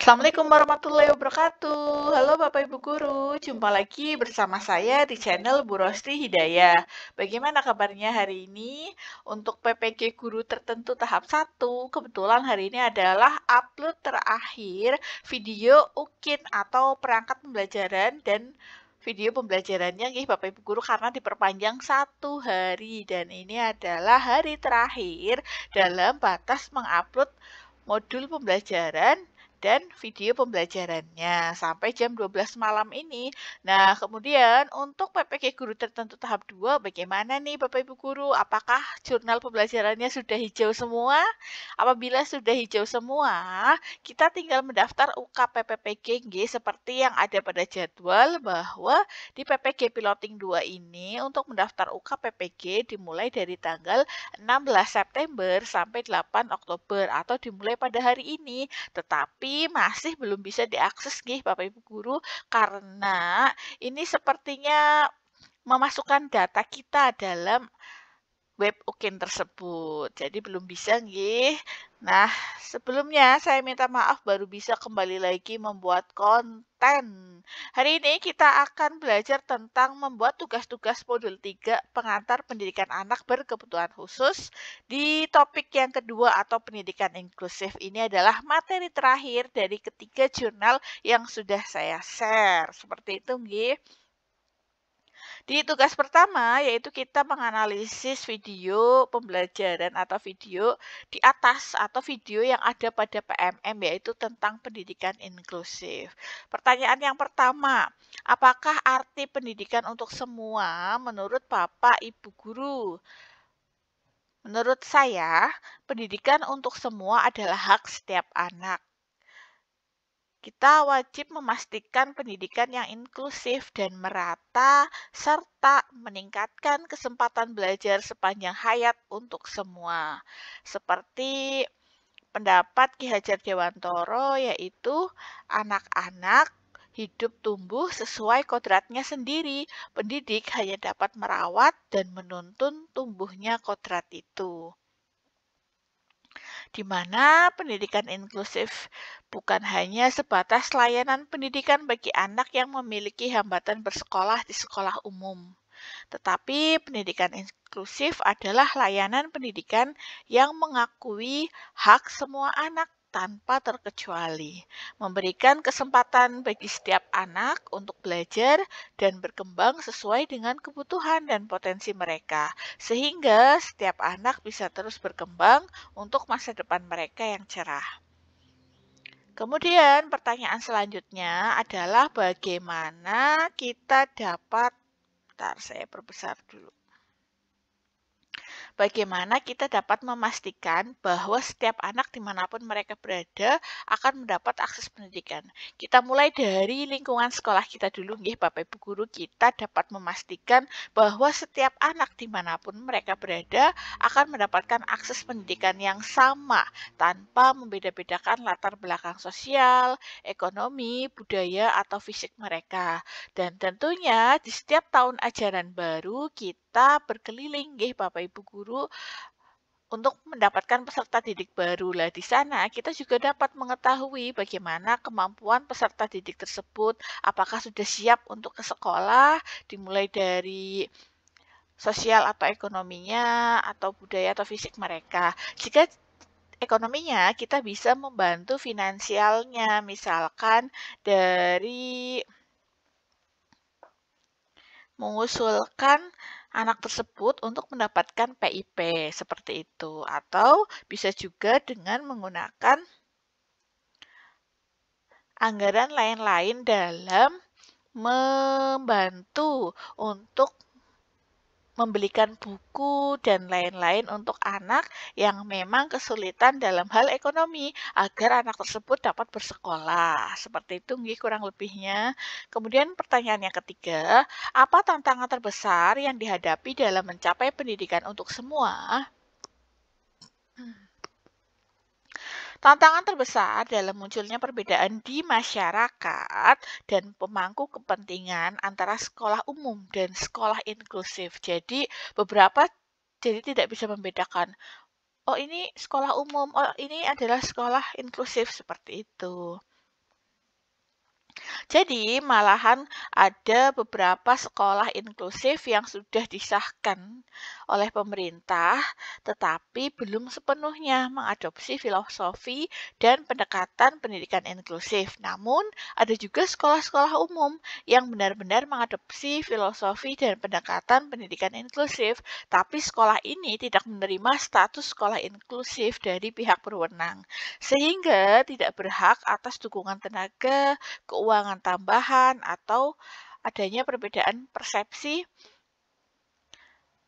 Assalamualaikum warahmatullahi wabarakatuh. Halo Bapak Ibu Guru, jumpa lagi bersama saya di channel Bu Rosti Hidayah. Bagaimana kabarnya hari ini? Untuk PPG Guru Tertentu tahap 1, kebetulan hari ini adalah upload terakhir video UKIN atau perangkat pembelajaran dan video pembelajarannya nih Bapak Ibu Guru karena diperpanjang 1 hari dan ini adalah hari terakhir dalam batas mengupload modul pembelajaran dan video pembelajarannya sampai jam 12 malam ini. Nah, kemudian untuk PPG Guru Tertentu tahap 2, bagaimana nih Bapak Ibu Guru? Apakah jurnal pembelajarannya sudah hijau semua? Apabila sudah hijau semua, kita tinggal mendaftar UKPPPG seperti yang ada pada jadwal bahwa di PPG Piloting 2 ini untuk mendaftar UKPPG dimulai dari tanggal 16 September sampai 8 Oktober atau dimulai pada hari ini. Tetapi masih belum bisa diakses nih Bapak Ibu Guru karena ini sepertinya memasukkan data kita dalam web UKIN tersebut. Jadi belum bisa nggih. Nah, sebelumnya saya minta maaf baru bisa kembali lagi membuat konten. Hari ini kita akan belajar tentang membuat tugas-tugas modul 3 pengantar pendidikan anak berkebutuhan khusus. Di topik yang kedua atau pendidikan inklusif ini adalah materi terakhir dari ketiga jurnal yang sudah saya share. Seperti itu nggih. Di tugas pertama, yaitu kita menganalisis video pembelajaran atau video di atas atau video yang ada pada PMM, yaitu tentang pendidikan inklusif. Pertanyaan yang pertama, apakah arti pendidikan untuk semua menurut Bapak Ibu Guru? Menurut saya, pendidikan untuk semua adalah hak setiap anak. Kita wajib memastikan pendidikan yang inklusif dan merata, serta meningkatkan kesempatan belajar sepanjang hayat untuk semua. Seperti pendapat Ki Hajar Dewantoro, yaitu anak-anak hidup tumbuh sesuai kodratnya sendiri. Pendidik hanya dapat merawat dan menuntun tumbuhnya kodrat itu, di mana pendidikan inklusif bukan hanya sebatas layanan pendidikan bagi anak yang memiliki hambatan bersekolah di sekolah umum, tetapi pendidikan inklusif adalah layanan pendidikan yang mengakui hak semua anak tanpa terkecuali, memberikan kesempatan bagi setiap anak untuk belajar dan berkembang sesuai dengan kebutuhan dan potensi mereka, sehingga setiap anak bisa terus berkembang untuk masa depan mereka yang cerah. Kemudian pertanyaan selanjutnya adalah bagaimana kita dapat, bentar saya perbesar dulu. Bagaimana kita dapat memastikan bahwa setiap anak dimanapun mereka berada akan mendapat akses pendidikan. Kita mulai dari lingkungan sekolah kita dulu, nggih Bapak Ibu Guru, kita dapat memastikan bahwa setiap anak dimanapun mereka berada akan mendapatkan akses pendidikan yang sama tanpa membeda-bedakan latar belakang sosial, ekonomi, budaya, atau fisik mereka. Dan tentunya di setiap tahun ajaran baru kita berkeliling nggih Bapak Ibu Guru untuk mendapatkan peserta didik baru. Lah di sana kita juga dapat mengetahui bagaimana kemampuan peserta didik tersebut, apakah sudah siap untuk ke sekolah, dimulai dari sosial atau ekonominya, atau budaya atau fisik mereka. Jika ekonominya, kita bisa membantu finansialnya, misalkan dari mengusulkan anak tersebut untuk mendapatkan PIP seperti itu, atau bisa juga dengan menggunakan anggaran lain-lain dalam membantu untuk membelikan buku dan lain-lain untuk anak yang memang kesulitan dalam hal ekonomi agar anak tersebut dapat bersekolah. Seperti itu nggih kurang lebihnya. Kemudian pertanyaan yang ketiga, apa tantangan terbesar yang dihadapi dalam mencapai pendidikan untuk semua? Tantangan terbesar dalam munculnya perbedaan di masyarakat dan pemangku kepentingan antara sekolah umum dan sekolah inklusif. Jadi tidak bisa membedakan, oh ini sekolah umum, oh ini adalah sekolah inklusif seperti itu. Jadi, malahan ada beberapa sekolah inklusif yang sudah disahkan oleh pemerintah, tetapi belum sepenuhnya mengadopsi filosofi dan pendekatan pendidikan inklusif. Namun, ada juga sekolah-sekolah umum yang benar-benar mengadopsi filosofi dan pendekatan pendidikan inklusif, tapi sekolah ini tidak menerima status sekolah inklusif dari pihak berwenang, sehingga tidak berhak atas dukungan tenaga, keuangan tambahan, atau adanya perbedaan persepsi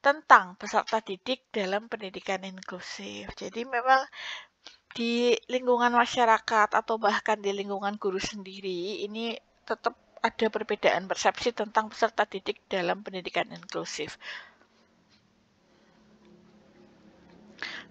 tentang peserta didik dalam pendidikan inklusif. Jadi memang di lingkungan masyarakat atau bahkan di lingkungan guru sendiri ini tetap ada perbedaan persepsi tentang peserta didik dalam pendidikan inklusif.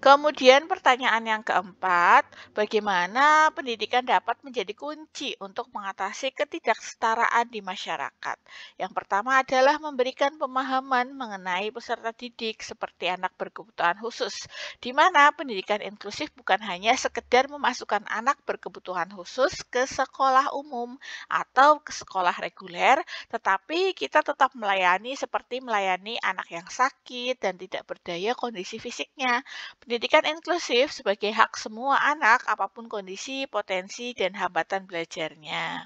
Kemudian pertanyaan yang keempat, bagaimana pendidikan dapat menjadi kunci untuk mengatasi ketidaksetaraan di masyarakat? Yang pertama adalah memberikan pemahaman mengenai peserta didik seperti anak berkebutuhan khusus, di mana pendidikan inklusif bukan hanya sekedar memasukkan anak berkebutuhan khusus ke sekolah umum atau ke sekolah reguler, tetapi kita tetap melayani seperti melayani anak yang sakit dan tidak berdaya kondisi fisiknya. Pendidikan inklusif sebagai hak semua anak, apapun kondisi, potensi, dan hambatan belajarnya.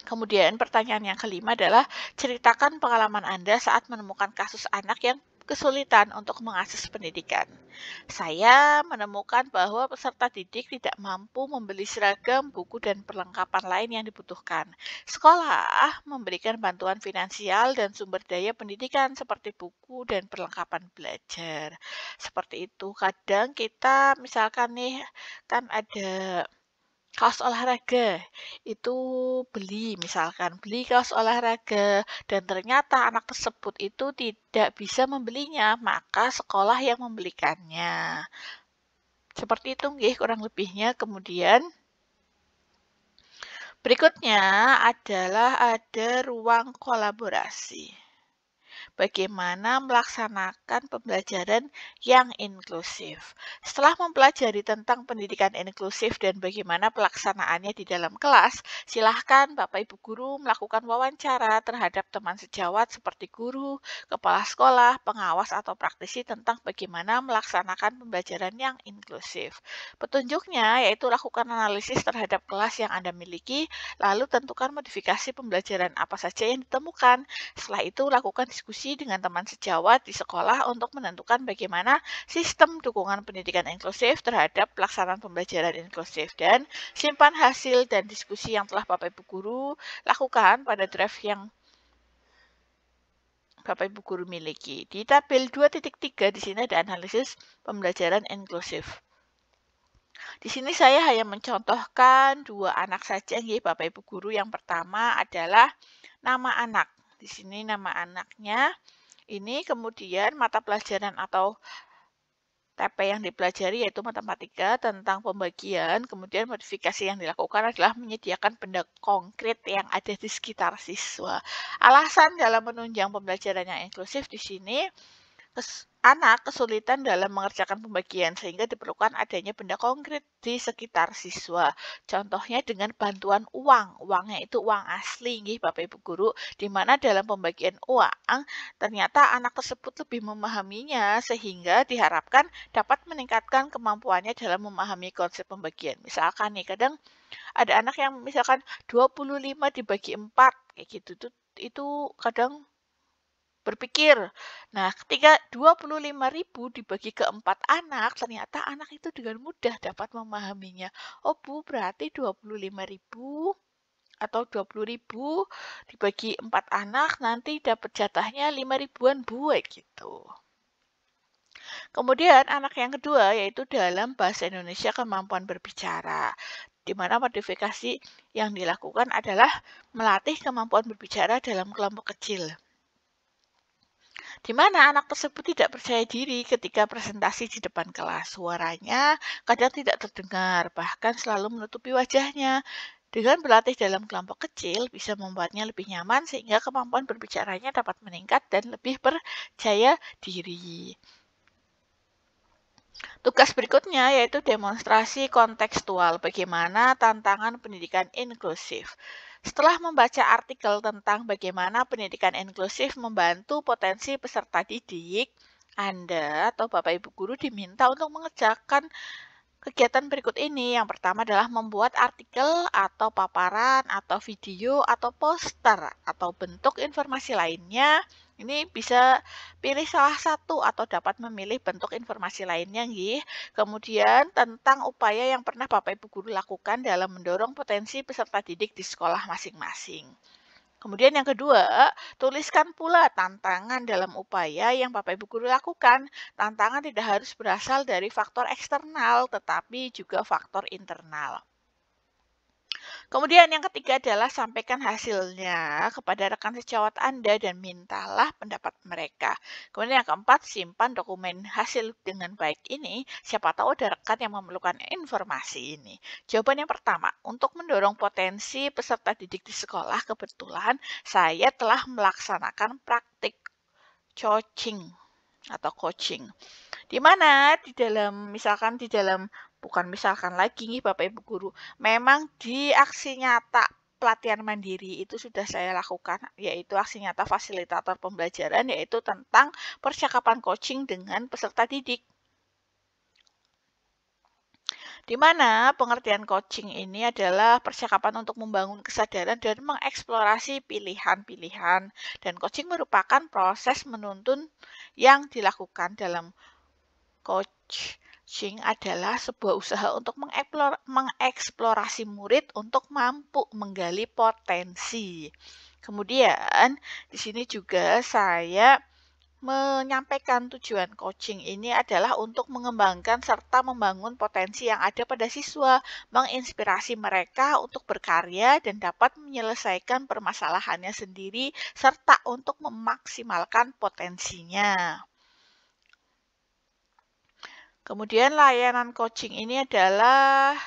Kemudian pertanyaan yang kelima adalah ceritakan pengalaman Anda saat menemukan kasus anak yang kesulitan untuk mengakses pendidikan. Saya menemukan bahwa peserta didik tidak mampu membeli seragam, buku, dan perlengkapan lain yang dibutuhkan. Sekolah memberikan bantuan finansial dan sumber daya pendidikan seperti buku dan perlengkapan belajar. Seperti itu, kadang kita misalkan nih, kan ada kaos olahraga, itu beli kaos olahraga dan ternyata anak tersebut itu tidak bisa membelinya, maka sekolah yang membelikannya. Seperti itu nggih kurang lebihnya. Kemudian berikutnya adalah ada ruang kolaborasi. Bagaimana melaksanakan pembelajaran yang inklusif. Setelah mempelajari tentang pendidikan inklusif dan bagaimana pelaksanaannya di dalam kelas, silahkan Bapak Ibu Guru melakukan wawancara terhadap teman sejawat seperti guru, kepala sekolah, pengawas, atau praktisi tentang bagaimana melaksanakan pembelajaran yang inklusif. Petunjuknya yaitu lakukan analisis terhadap kelas yang Anda miliki, lalu tentukan modifikasi pembelajaran apa saja yang ditemukan. Setelah itu, lakukan diskusi dengan teman sejawat di sekolah untuk menentukan bagaimana sistem dukungan pendidikan inklusif terhadap pelaksanaan pembelajaran inklusif, dan simpan hasil dan diskusi yang telah Bapak Ibu Guru lakukan pada draft yang Bapak Ibu Guru miliki. Di tabel 2.3 di sini ada analisis pembelajaran inklusif. Di sini saya hanya mencontohkan dua anak saja nggih Bapak Ibu Guru. Yang pertama adalah nama anak. Di sini nama anaknya ini, kemudian mata pelajaran atau TP yang dipelajari yaitu matematika tentang pembagian, kemudian modifikasi yang dilakukan adalah menyediakan benda konkret yang ada di sekitar siswa. Alasan dalam menunjang pembelajaran yang inklusif di sini, anak kesulitan dalam mengerjakan pembagian sehingga diperlukan adanya benda konkret di sekitar siswa. Contohnya dengan bantuan uang. Uangnya itu uang asli nggih Bapak Ibu Guru, di mana dalam pembagian uang ternyata anak tersebut lebih memahaminya sehingga diharapkan dapat meningkatkan kemampuannya dalam memahami konsep pembagian. Misalkan nih, kadang ada anak yang misalkan 25 dibagi 4 kayak gitu, itu kadang berpikir. Nah, ketika 25.000 dibagi ke 4 anak, ternyata anak itu dengan mudah dapat memahaminya. Oh Bu, berarti 25.000 atau 20.000 dibagi 4 anak, nanti dapat jatahnya 5 ribuan Bu, gitu. Kemudian anak yang kedua yaitu dalam bahasa Indonesia kemampuan berbicara, di mana modifikasi yang dilakukan adalah melatih kemampuan berbicara dalam kelompok kecil, di mana anak tersebut tidak percaya diri ketika presentasi di depan kelas. Suaranya kadang tidak terdengar, bahkan selalu menutupi wajahnya. Dengan berlatih dalam kelompok kecil bisa membuatnya lebih nyaman sehingga kemampuan berbicaranya dapat meningkat dan lebih percaya diri. Tugas berikutnya yaitu demonstrasi kontekstual, bagaimana tantangan pendidikan inklusif. Setelah membaca artikel tentang bagaimana pendidikan inklusif membantu potensi peserta didik, Anda atau Bapak Ibu guru diminta untuk mengerjakan kegiatan berikut ini. Yang pertama adalah membuat artikel atau paparan atau video atau poster atau bentuk informasi lainnya. Ini bisa pilih salah satu atau dapat memilih bentuk informasi lainnya, nggih. Kemudian tentang upaya yang pernah Bapak Ibu guru lakukan dalam mendorong potensi peserta didik di sekolah masing-masing. Kemudian yang kedua, tuliskan pula tantangan dalam upaya yang Bapak Ibu guru lakukan. Tantangan tidak harus berasal dari faktor eksternal, tetapi juga faktor internal. Kemudian yang ketiga adalah sampaikan hasilnya kepada rekan sejawat Anda dan mintalah pendapat mereka. Kemudian yang keempat, simpan dokumen hasil dengan baik ini. Siapa tahu ada rekan yang memerlukan informasi ini. Jawaban yang pertama, untuk mendorong potensi peserta didik di sekolah, kebetulan saya telah melaksanakan praktik coaching, di mana di dalam bukan misalkan lagi nih Bapak Ibu guru, memang di aksi nyata pelatihan mandiri itu sudah saya lakukan, yaitu aksi nyata fasilitator pembelajaran, yaitu tentang percakapan coaching dengan peserta didik. Di mana pengertian coaching ini adalah percakapan untuk membangun kesadaran dan mengeksplorasi pilihan-pilihan. Dan coaching merupakan proses menuntun yang dilakukan dalam coaching adalah sebuah usaha untuk mengeksplorasi murid untuk mampu menggali potensi. Kemudian, di sini juga saya menyampaikan tujuan coaching ini adalah untuk mengembangkan serta membangun potensi yang ada pada siswa, menginspirasi mereka untuk berkarya dan dapat menyelesaikan permasalahannya sendiri, serta untuk memaksimalkan potensinya. Kemudian layanan coaching ini adalah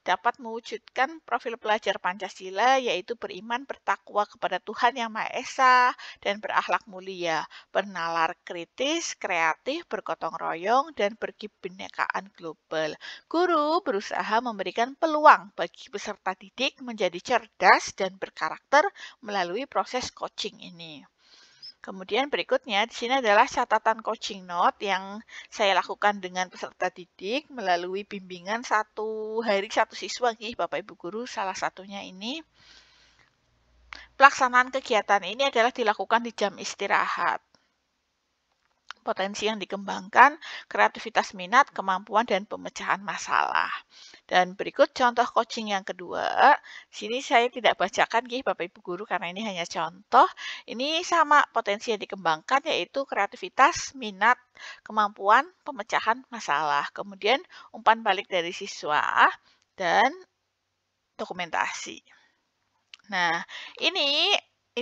dapat mewujudkan profil pelajar Pancasila, yaitu beriman, bertakwa kepada Tuhan Yang Maha Esa, dan berakhlak mulia, bernalar kritis, kreatif, bergotong royong, dan berkebinekaan global. Guru berusaha memberikan peluang bagi peserta didik menjadi cerdas dan berkarakter melalui proses coaching ini. Kemudian berikutnya di sini adalah catatan coaching note yang saya lakukan dengan peserta didik melalui bimbingan 1 hari 1 siswa nih Bapak Ibu guru, salah satunya ini. Pelaksanaan kegiatan ini adalah dilakukan di jam istirahat. Potensi yang dikembangkan, kreativitas minat, kemampuan, dan pemecahan masalah. Dan berikut contoh coaching yang kedua. Sini saya tidak bacakan Bapak Ibu guru karena ini hanya contoh. Ini sama potensi yang dikembangkan yaitu kreativitas, minat, kemampuan, pemecahan masalah. Kemudian umpan balik dari siswa dan dokumentasi. Nah, ini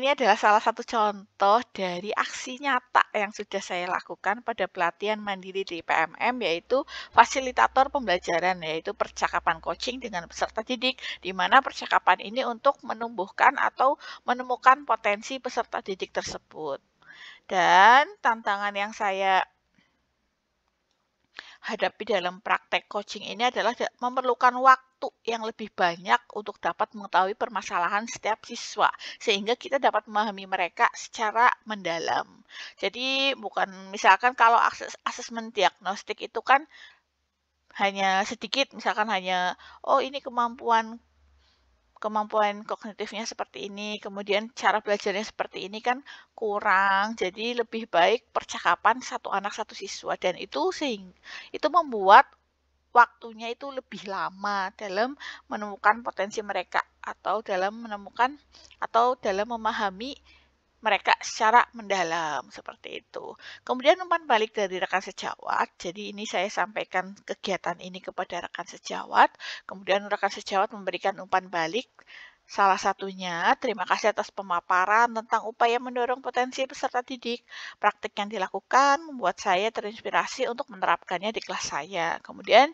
adalah salah satu contoh dari aksi nyata yang sudah saya lakukan pada pelatihan mandiri di PMM, yaitu fasilitator pembelajaran, yaitu percakapan coaching dengan peserta didik, di mana percakapan ini untuk menumbuhkan atau menemukan potensi peserta didik tersebut. Dan tantangan yang saya hadapi dalam praktek coaching ini adalah memerlukan waktu yang lebih banyak untuk dapat mengetahui permasalahan setiap siswa, sehingga kita dapat memahami mereka secara mendalam. Jadi bukan misalkan kalau asesmen diagnostik itu kan hanya sedikit, misalkan hanya, oh ini kemampuan kognitifnya seperti ini, kemudian cara belajarnya seperti ini kan kurang. Jadi lebih baik percakapan satu anak satu siswa, dan itu membuat waktunya itu lebih lama dalam menemukan potensi mereka atau dalam memahami mereka secara mendalam seperti itu. Kemudian umpan balik dari rekan sejawat. Jadi ini saya sampaikan kegiatan ini kepada rekan sejawat. Kemudian rekan sejawat memberikan umpan balik. Salah satunya, terima kasih atas pemaparan tentang upaya mendorong potensi peserta didik. Praktik yang dilakukan membuat saya terinspirasi untuk menerapkannya di kelas saya. Kemudian,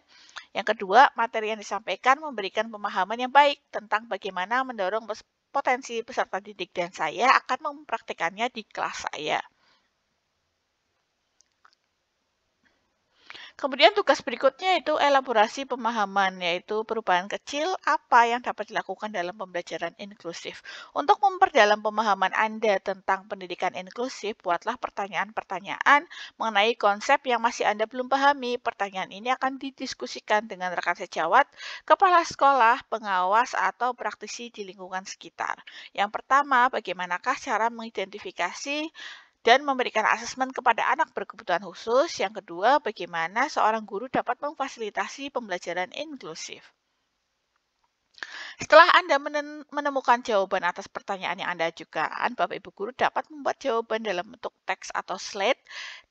yang kedua, materi yang disampaikan memberikan pemahaman yang baik tentang bagaimana mendorong potensi peserta didik, dan saya akan mempraktikannya di kelas saya. Kemudian tugas berikutnya itu elaborasi pemahaman, yaitu perubahan kecil apa yang dapat dilakukan dalam pembelajaran inklusif. Untuk memperdalam pemahaman Anda tentang pendidikan inklusif, buatlah pertanyaan-pertanyaan mengenai konsep yang masih Anda belum pahami. Pertanyaan ini akan didiskusikan dengan rekan sejawat, kepala sekolah, pengawas, atau praktisi di lingkungan sekitar. Yang pertama, bagaimanakah cara mengidentifikasi dan memberikan asesmen kepada anak berkebutuhan khusus. Yang kedua, bagaimana seorang guru dapat memfasilitasi pembelajaran inklusif. Setelah Anda menemukan jawaban atas pertanyaan yang Anda ajukan, Bapak Ibu guru dapat membuat jawaban dalam bentuk teks atau slide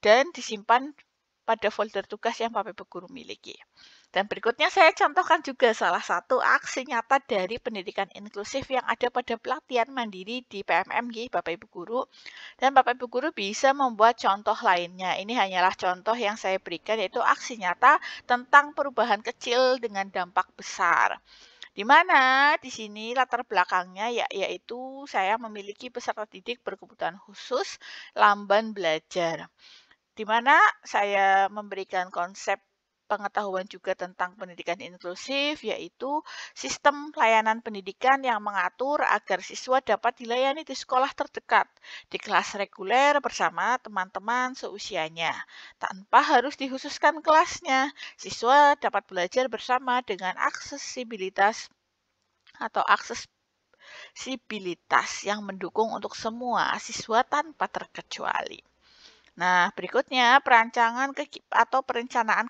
dan disimpan pada folder tugas yang Bapak Ibu guru miliki. Dan berikutnya saya contohkan juga salah satu aksi nyata dari pendidikan inklusif yang ada pada pelatihan mandiri di PMM Bapak Ibu guru. Dan Bapak Ibu guru bisa membuat contoh lainnya. Ini hanyalah contoh yang saya berikan, yaitu aksi nyata tentang perubahan kecil dengan dampak besar. Di mana di sini latar belakangnya yaitu saya memiliki peserta didik berkebutuhan khusus lamban belajar. Di mana saya memberikan konsep pengetahuan juga tentang pendidikan inklusif, yaitu sistem layanan pendidikan yang mengatur agar siswa dapat dilayani di sekolah terdekat, di kelas reguler bersama teman-teman seusianya. Tanpa harus dikhususkan kelasnya, siswa dapat belajar bersama dengan aksesibilitas atau aksesibilitas yang mendukung untuk semua siswa tanpa terkecuali. Nah, berikutnya perencanaan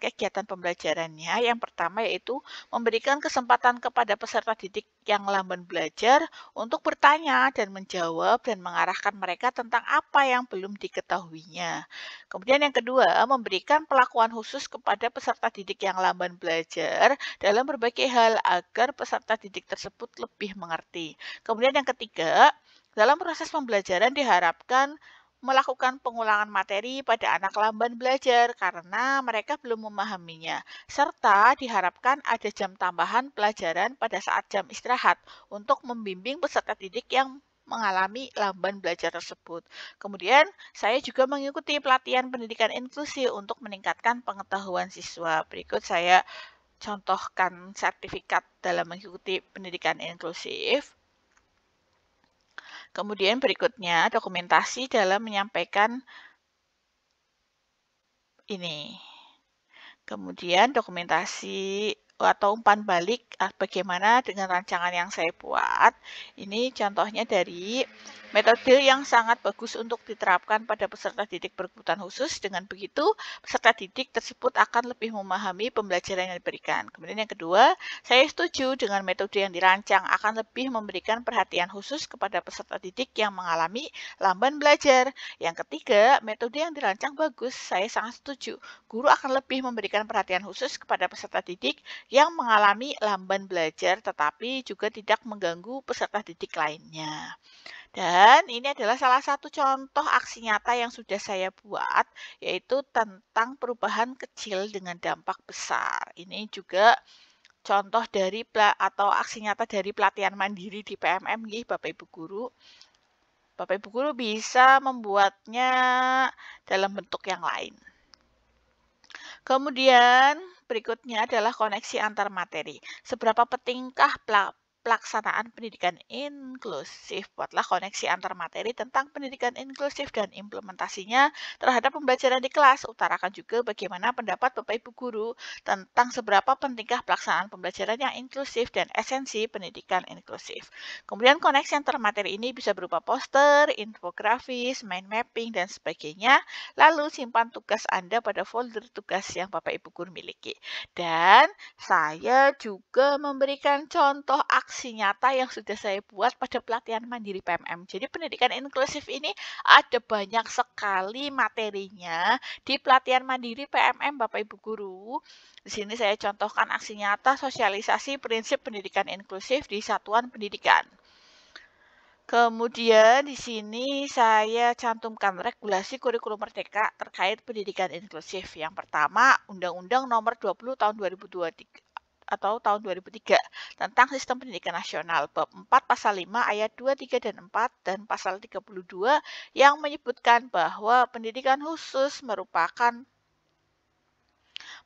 kegiatan pembelajarannya. Yang pertama yaitu memberikan kesempatan kepada peserta didik yang lamban belajar untuk bertanya dan menjawab dan mengarahkan mereka tentang apa yang belum diketahuinya. Kemudian yang kedua, memberikan perlakuan khusus kepada peserta didik yang lamban belajar dalam berbagai hal agar peserta didik tersebut lebih mengerti. Kemudian yang ketiga, dalam proses pembelajaran diharapkan melakukan pengulangan materi pada anak lamban belajar karena mereka belum memahaminya, serta diharapkan ada jam tambahan pelajaran pada saat jam istirahat untuk membimbing peserta didik yang mengalami lamban belajar tersebut. Kemudian, saya juga mengikuti pelatihan pendidikan inklusi untuk meningkatkan pengetahuan siswa. Berikut saya contohkan sertifikat dalam mengikuti pendidikan inklusif. Kemudian berikutnya dokumentasi dalam menyampaikan ini. Kemudian dokumentasi atau umpan balik bagaimana dengan rancangan yang saya buat. Ini contohnya dari metode yang sangat bagus untuk diterapkan pada peserta didik berkebutuhan khusus. Dengan begitu, peserta didik tersebut akan lebih memahami pembelajaran yang diberikan. Kemudian yang kedua, saya setuju dengan metode yang dirancang akan lebih memberikan perhatian khusus kepada peserta didik yang mengalami lamban belajar. Yang ketiga, metode yang dirancang bagus. Saya sangat setuju. Guru akan lebih memberikan perhatian khusus kepada peserta didik yang mengalami lamban belajar tetapi juga tidak mengganggu peserta didik lainnya. Dan ini adalah salah satu contoh aksi nyata yang sudah saya buat, yaitu tentang perubahan kecil dengan dampak besar. Ini juga contoh dari atau aksi nyata dari pelatihan mandiri di PMM Bapak Ibu guru. Bapak Ibu guru bisa membuatnya dalam bentuk yang lain. Kemudian berikutnya adalah koneksi antar materi. Seberapa pentingkah pelaksanaan pendidikan inklusif? Buatlah koneksi antar materi tentang pendidikan inklusif dan implementasinya terhadap pembelajaran di kelas. Utarakan juga bagaimana pendapat Bapak Ibu guru tentang seberapa pentingkah pelaksanaan pembelajaran yang inklusif dan esensi pendidikan inklusif. Kemudian koneksi antar materi ini bisa berupa poster, infografis, mind mapping, dan sebagainya. Lalu simpan tugas Anda pada folder tugas yang Bapak Ibu guru miliki. Dan saya juga memberikan contoh aksi nyata yang sudah saya buat pada pelatihan mandiri PMM. Jadi pendidikan inklusif ini ada banyak sekali materinya di pelatihan mandiri PMM Bapak Ibu guru. Di sini saya contohkan aksi nyata sosialisasi prinsip pendidikan inklusif di satuan pendidikan. Kemudian di sini saya cantumkan regulasi kurikulum merdeka terkait pendidikan inklusif. Yang pertama, Undang-Undang Nomor 20 Tahun 2023 atau tahun 2003 tentang Sistem Pendidikan Nasional bab 4 pasal 5 ayat 2, 3 dan 4 dan pasal 32 yang menyebutkan bahwa pendidikan khusus merupakan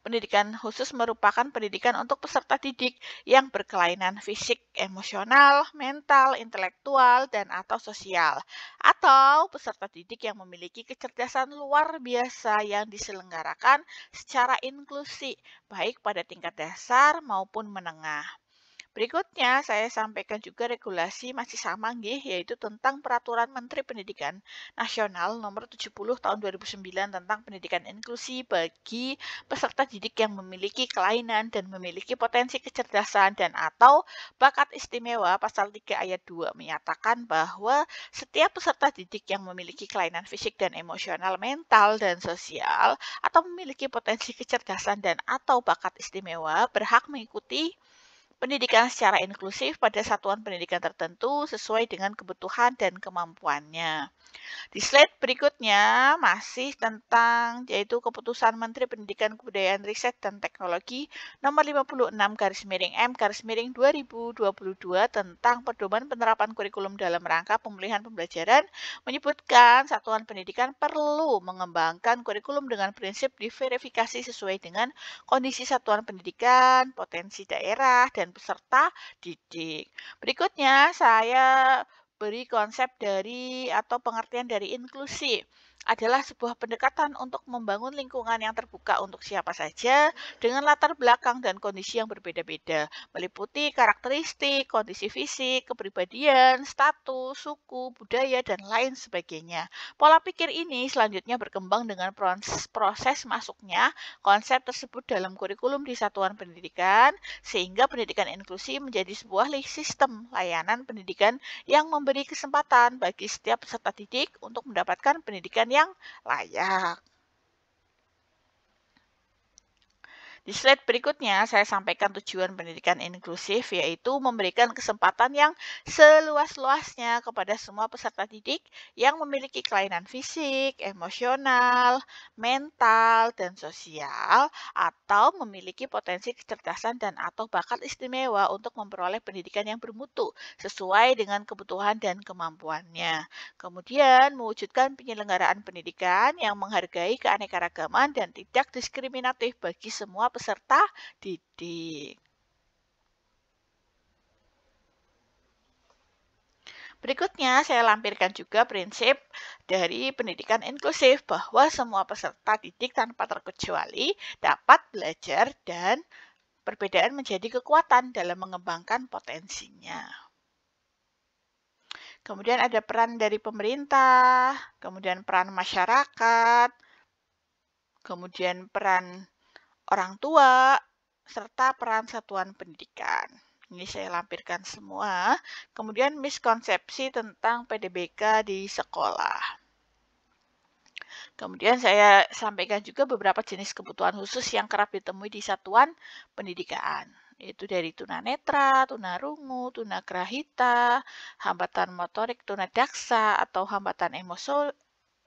Pendidikan khusus merupakan pendidikan untuk peserta didik yang berkelainan fisik, emosional, mental, intelektual, dan atau sosial. Atau peserta didik yang memiliki kecerdasan luar biasa yang diselenggarakan secara inklusi, baik pada tingkat dasar maupun menengah. Berikutnya saya sampaikan juga regulasi masih sama nggih, yaitu tentang Peraturan Menteri Pendidikan Nasional Nomor 70 Tahun 2009 tentang pendidikan inklusi bagi peserta didik yang memiliki kelainan dan memiliki potensi kecerdasan dan atau bakat istimewa. Pasal 3 ayat 2 menyatakan bahwa setiap peserta didik yang memiliki kelainan fisik dan emosional, mental dan sosial atau memiliki potensi kecerdasan dan atau bakat istimewa berhak mengikuti pendidikan secara inklusif pada satuan pendidikan tertentu sesuai dengan kebutuhan dan kemampuannya. Di slide berikutnya masih tentang yaitu Keputusan Menteri Pendidikan Kebudayaan Riset dan Teknologi Nomor 56 garis miring M garis miring 2022 tentang pedoman penerapan kurikulum dalam rangka pemulihan pembelajaran menyebutkan satuan pendidikan perlu mengembangkan kurikulum dengan prinsip diverifikasi sesuai dengan kondisi satuan pendidikan, potensi daerah, dan peserta didik. Berikutnya saya beri konsep dari atau pengertian dari inklusi adalah sebuah pendekatan untuk membangun lingkungan yang terbuka untuk siapa saja dengan latar belakang dan kondisi yang berbeda-beda, meliputi karakteristik, kondisi fisik, kepribadian, status, suku, budaya, dan lain sebagainya. Pola pikir ini selanjutnya berkembang dengan proses masuknya konsep tersebut dalam kurikulum di satuan pendidikan, sehingga pendidikan inklusi menjadi sebuah sistem layanan pendidikan yang memberi kesempatan bagi setiap peserta didik untuk mendapatkan pendidikan yang layak. Di slide berikutnya, saya sampaikan tujuan pendidikan inklusif, yaitu memberikan kesempatan yang seluas-luasnya kepada semua peserta didik yang memiliki kelainan fisik, emosional, mental, dan sosial, atau memiliki potensi kecerdasan dan atau bakat istimewa untuk memperoleh pendidikan yang bermutu sesuai dengan kebutuhan dan kemampuannya. Kemudian, mewujudkan penyelenggaraan pendidikan yang menghargai keanekaragaman dan tidak diskriminatif bagi semua peserta didik. Berikutnya, saya lampirkan juga prinsip dari pendidikan inklusif bahwa semua peserta didik tanpa terkecuali dapat belajar dan perbedaan menjadi kekuatan dalam mengembangkan potensinya. Kemudian ada peran dari pemerintah, kemudian peran masyarakat, kemudian peran orang tua, serta peran satuan pendidikan. Ini saya lampirkan semua. Kemudian miskonsepsi tentang PDBK di sekolah. Kemudian saya sampaikan juga beberapa jenis kebutuhan khusus yang kerap ditemui di satuan pendidikan, yaitu dari tunanetra, tunarungu, tunagrahita, hambatan motorik tunadaksa atau hambatan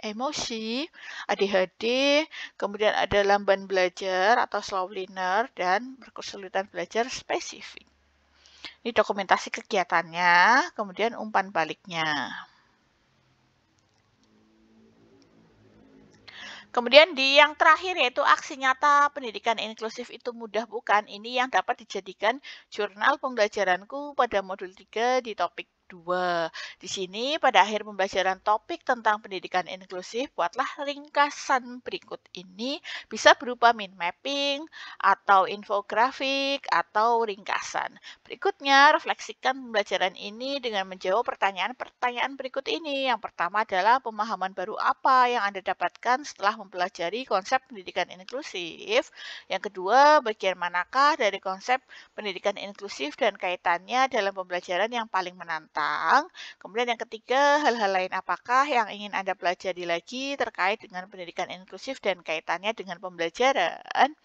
emosi, ADHD, kemudian ada lamban belajar atau slow learner, dan berkesulitan belajar spesifik. Ini dokumentasi kegiatannya, kemudian umpan baliknya. Kemudian di yang terakhir yaitu aksi nyata pendidikan inklusif itu mudah bukan? Ini yang dapat dijadikan jurnal pembelajaranku pada modul 3 di topik 2. Di sini pada akhir pembelajaran topik tentang pendidikan inklusif, buatlah ringkasan berikut ini bisa berupa mind mapping atau infografik atau ringkasan. Berikutnya, refleksikan pembelajaran ini dengan menjawab pertanyaan-pertanyaan berikut ini. Yang pertama adalah pemahaman baru apa yang Anda dapatkan setelah mempelajari konsep pendidikan inklusif. Yang kedua, bagian manakah dari konsep pendidikan inklusif dan kaitannya dalam pembelajaran yang paling menantang. Kemudian yang ketiga, hal-hal lain apakah yang ingin Anda pelajari lagi terkait dengan pendidikan inklusif dan kaitannya dengan pembelajaran.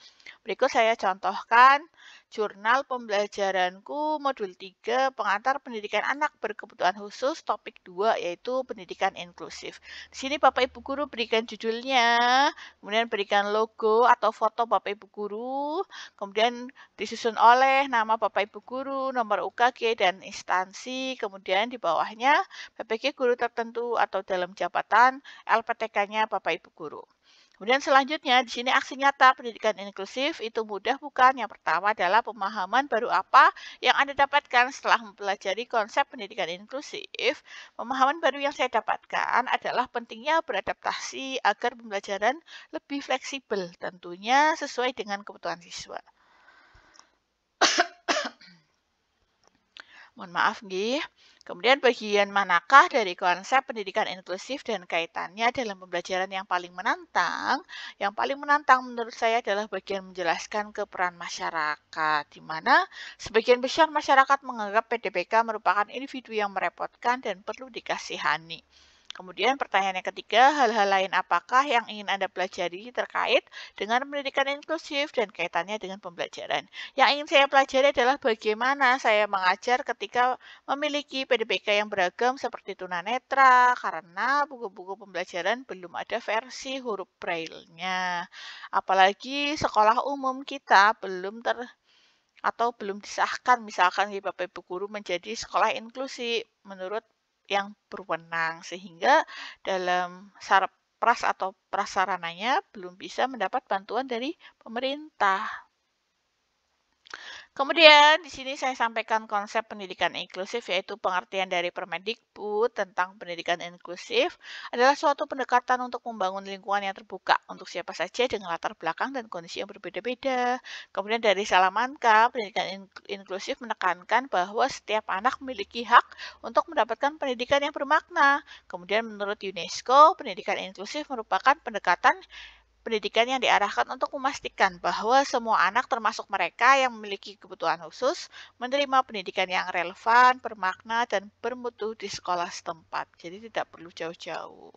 Berikut saya contohkan jurnal pembelajaranku modul 3 pengantar pendidikan anak berkebutuhan khusus topik 2 yaitu pendidikan inklusif. Di sini Bapak Ibu Guru berikan judulnya, kemudian berikan logo atau foto Bapak Ibu Guru, kemudian disusun oleh nama Bapak Ibu Guru, nomor UKG dan instansi, kemudian di bawahnya PPG guru tertentu atau dalam jabatan LPTK-nya Bapak Ibu Guru. Kemudian selanjutnya di sini aksi nyata pendidikan inklusif itu mudah bukan? Yang pertama adalah pemahaman baru apa yang Anda dapatkan setelah mempelajari konsep pendidikan inklusif. Pemahaman baru yang saya dapatkan adalah pentingnya beradaptasi agar pembelajaran lebih fleksibel, tentunya sesuai dengan kebutuhan siswa. Mohon maaf nggih. Kemudian bagian manakah dari konsep pendidikan inklusif dan kaitannya dalam pembelajaran yang paling menantang? Yang paling menantang menurut saya adalah bagian menjelaskan ke peran masyarakat, di mana sebagian besar masyarakat menganggap PDPK merupakan individu yang merepotkan dan perlu dikasihani. Kemudian pertanyaan yang ketiga, hal-hal lain apakah yang ingin Anda pelajari terkait dengan pendidikan inklusif dan kaitannya dengan pembelajaran? Yang ingin saya pelajari adalah bagaimana saya mengajar ketika memiliki PDPK yang beragam seperti tunanetra, karena buku-buku pembelajaran belum ada versi huruf braille-nya. Apalagi sekolah umum kita belum disahkan misalkan di Bapak Ibu guru menjadi sekolah inklusi menurut yang berwenang, sehingga dalam pras atau prasarananya belum bisa mendapat bantuan dari pemerintah. Kemudian di sini saya sampaikan konsep pendidikan inklusif, yaitu pengertian dari Permendikbud tentang pendidikan inklusif adalah suatu pendekatan untuk membangun lingkungan yang terbuka untuk siapa saja dengan latar belakang dan kondisi yang berbeda-beda. Kemudian dari Salamanca, pendidikan inklusif menekankan bahwa setiap anak memiliki hak untuk mendapatkan pendidikan yang bermakna. Kemudian menurut UNESCO, pendidikan inklusif merupakan pendekatan pendidikan yang diarahkan untuk memastikan bahwa semua anak termasuk mereka yang memiliki kebutuhan khusus menerima pendidikan yang relevan, bermakna, dan bermutu di sekolah setempat. Jadi tidak perlu jauh-jauh.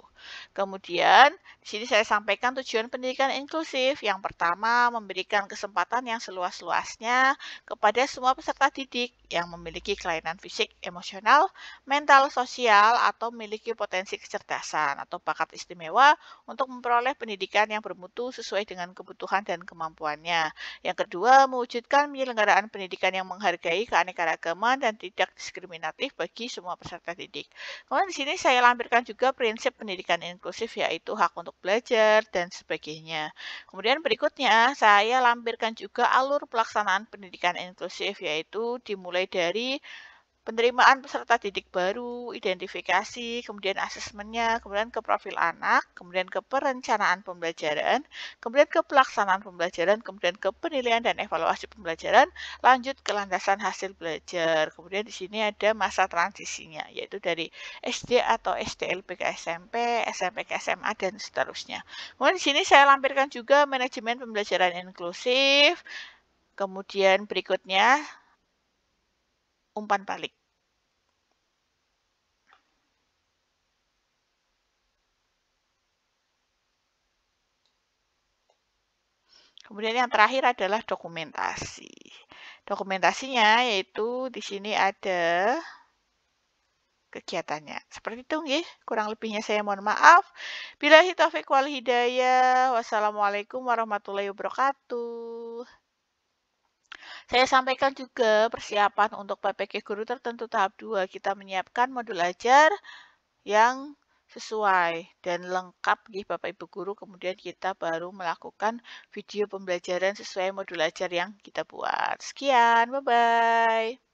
Kemudian, di sini saya sampaikan tujuan pendidikan inklusif. Yang pertama, memberikan kesempatan yang seluas-luasnya kepada semua peserta didik yang memiliki kelainan fisik, emosional, mental, sosial, atau memiliki potensi kecerdasan atau bakat istimewa untuk memperoleh pendidikan yang bermutu sesuai dengan kebutuhan dan kemampuannya. Yang kedua, mewujudkan penyelenggaraan pendidikan yang menghargai keanekaragaman dan tidak diskriminatif bagi semua peserta didik. Kemudian di sini saya lampirkan juga prinsip pendidikan inklusif, yaitu hak untuk belajar dan sebagainya. Kemudian berikutnya saya lampirkan juga alur pelaksanaan pendidikan inklusif, yaitu dimulai dari penerimaan peserta didik baru, identifikasi, kemudian asesmennya, kemudian ke profil anak, kemudian ke perencanaan pembelajaran, kemudian ke pelaksanaan pembelajaran, kemudian ke penilaian dan evaluasi pembelajaran, lanjut ke landasan hasil belajar. Kemudian di sini ada masa transisinya, yaitu dari SD atau SDLP ke SMP, SMP ke SMA, dan seterusnya. Kemudian di sini saya lampirkan juga manajemen pembelajaran inklusif, kemudian berikutnya umpan balik. Kemudian yang terakhir adalah dokumentasi. Dokumentasinya yaitu di sini ada kegiatannya. Seperti itu nggih, kurang lebihnya saya mohon maaf. Billahi taufiq wal hidayah. Wassalamualaikum warahmatullahi wabarakatuh. Saya sampaikan juga persiapan untuk PPK Guru Tertentu tahap 2. Kita menyiapkan modul ajar yang sesuai dan lengkap nih Bapak Ibu Guru. Kemudian kita baru melakukan video pembelajaran sesuai modul ajar yang kita buat. Sekian, bye-bye.